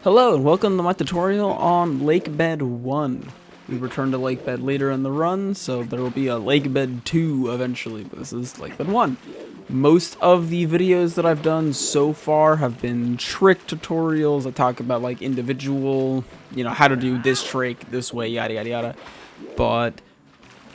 Hello and welcome to my tutorial on Lakebed 1. We return to Lakebed later in the run, so there will be a Lakebed 2 eventually, but this is Lakebed 1. Most of the videos that I've done so far have been trick tutorials that talk about like individual, how to do this trick this way, yada yada yada. But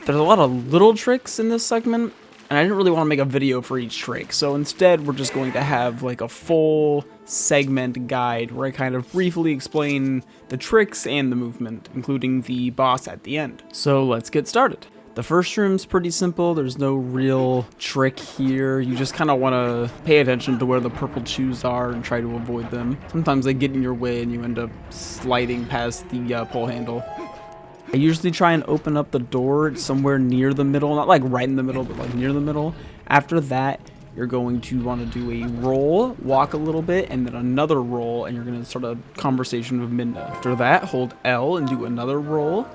there's a lot of little tricks in this segment, and I didn't really want to make a video for each trick, so instead we're just going to have like a full segment guide where I kind of briefly explain the tricks and the movement, including the boss at the end. So let's get started. The first room's pretty simple. There's no real trick here. You just kind of want to pay attention to where the purple shoes are and try to avoid them. Sometimes they get in your way and you end up sliding past the pole handle. I usually try and open up the door somewhere near the middle, not like right in the middle, but like near the middle. After that, you're going to want to do a roll, walk a little bit, and then another roll, and you're going to start a conversation with Minda. After that, hold L and do another roll.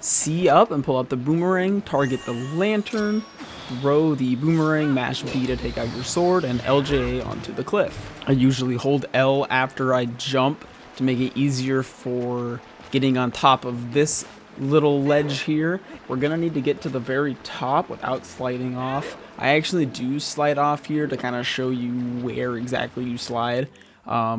C up and pull out the boomerang, target the lantern, throw the boomerang, mash B to take out your sword, and LJ onto the cliff. I usually hold L after I jump to make it easier for getting on top of this little ledge here. We're gonna need to get to the very top without sliding off. I actually do slide off here to kind of show you where exactly you slide.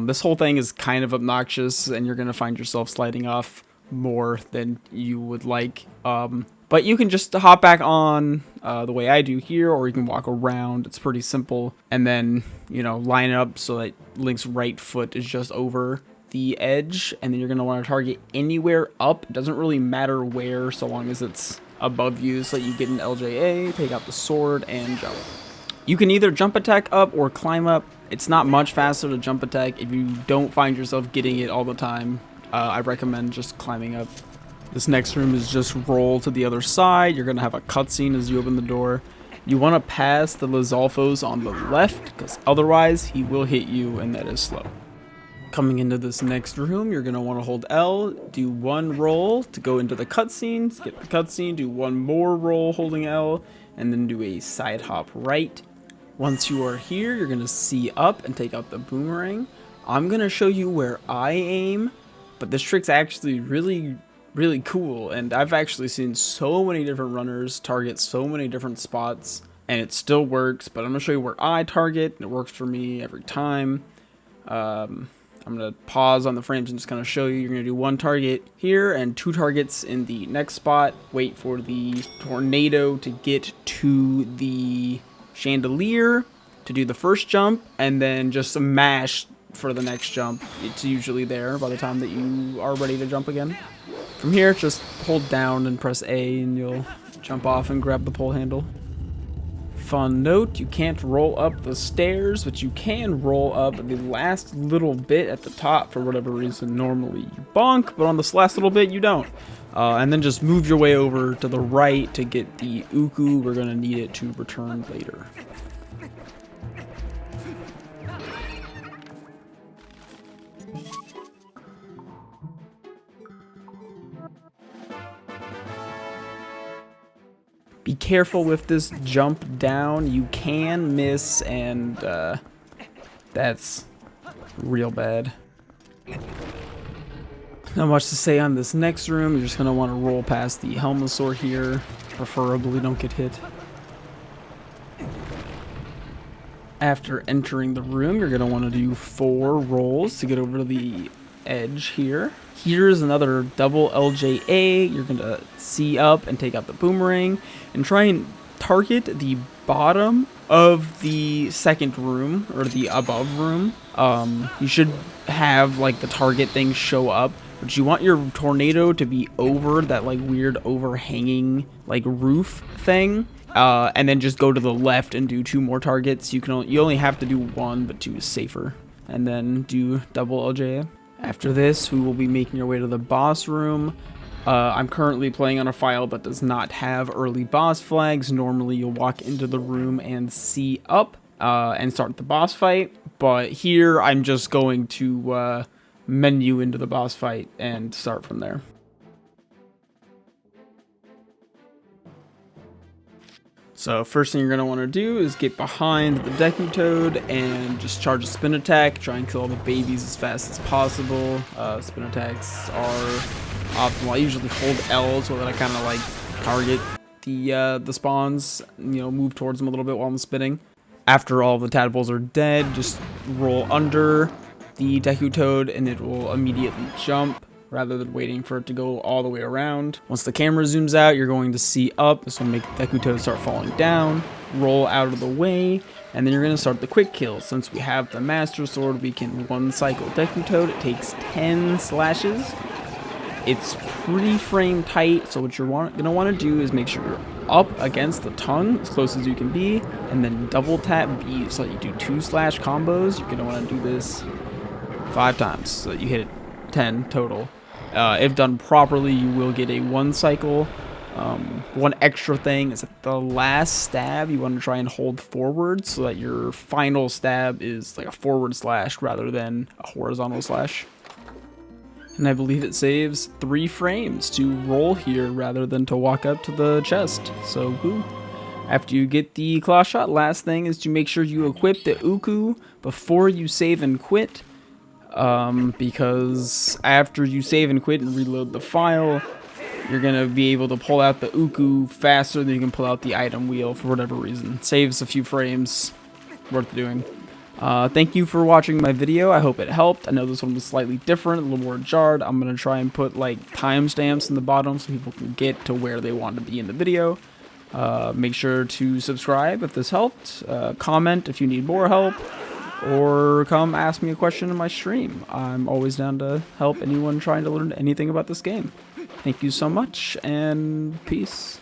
This whole thing is kind of obnoxious and you're gonna find yourself sliding off more than you would like, but you can just hop back on the way I do here, or you can walk around. It's pretty simple, and then line it up so that Link's right foot is just over the edge, and then you're going to want to target anywhere up. It doesn't really matter where, so long as it's above you, so that you get an LJA, take out the sword, and jump. You can either jump attack up or climb up. It's not much faster to jump attack. If you don't find yourself getting it all the time, I recommend just climbing up. This next room is just roll to the other side. You're going to have a cutscene as you open the door. You want to pass the Lizalfos on the left, because otherwise he will hit you, and that is slow. Coming into this next room, you're going to want to hold L, do one roll to go into the cutscene, skip the cutscene, do one more roll holding L, and then do a side hop right. Once you are here, you're going to C up and take out the boomerang. I'm going to show you where I aim, but this trick's actually really cool, and I've actually seen so many different runners target so many different spots, and it still works, but I'm going to show you where I target, and it works for me every time. I'm going to pause on the frames and just kind of show you. You're going to do one target here and two targets in the next spot. Wait for the tornado to get to the chandelier to do the first jump, and then just mash for the next jump. It's usually there by the time that you are ready to jump again. From here, just hold down and press A and you'll jump off and grab the pole handle. Fun note, you can't roll up the stairs, but you can roll up the last little bit at the top for whatever reason. Normally you bonk, but on this last little bit you don't. And then just move your way over to the right to get the Uku. We're going to need it to return later. Be careful with this jump down. You can miss, and that's real bad. Not much to say on this next room. You're just going to want to roll past the Helmosaur here. Preferably don't get hit. After entering the room, you're going to want to do 4 rolls to get over to the edge here. Here's another double LJA. You're going to C up and take out the boomerang and try and target the bottom of the second room, or the above room. You should have like the target thing show up, but you want your tornado to be over that like weird overhanging like roof thing. And then just go to the left and do 2 more targets. You only have to do 1, but 2 is safer. And then do double LJA. After this, we will be making our way to the boss room. I'm currently playing on a file that does not have early boss flags. Normally, you'll walk into the room and C up and start the boss fight. But here, I'm just going to menu into the boss fight and start from there. So first thing you're going to want to do is get behind the Toad and just charge a spin attack. Try and kill all the babies as fast as possible. Spin attacks are optimal. I usually hold L so that I kind of like target the spawns, you know, move towards them a little bit while I'm spinning. After all the tadpoles are dead, just roll under the Toad and it will immediately jump, rather than waiting for it to go all the way around. Once the camera zooms out, you're going to see up. This will make the Toad start falling down, roll out of the way, and then you're going to start the quick kill. Since we have the Master Sword, we can one cycle Toad. It takes 10 slashes. It's pretty frame tight, so what you're going to want to do is make sure you're up against the tongue as close as you can be, and then double tap B so that you do 2 slash combos. You're going to want to do this 5 times so that you hit it 10 total. If done properly, you will get a 1 cycle. One extra thing is that the last stab you want to try and hold forward so that your final stab is like a forward slash rather than a horizontal slash. And I believe it saves 3 frames to roll here rather than to walk up to the chest. So, woo. After you get the claw shot, last thing is to make sure you equip the Uku before you save and quit. Because after you save and quit and reload the file, you're gonna be able to pull out the Uku faster than you can pull out the item wheel for whatever reason. Saves a few frames, worth doing. Thank you for watching my video. I hope it helped. I know this one was slightly different, a little more jarred. I'm gonna try and put like timestamps in the bottom so people can get to where they want to be in the video. Make sure to subscribe if this helped. Comment if you need more help. Or come ask me a question in my stream. I'm always down to help anyone trying to learn anything about this game. Thank you so much, and peace.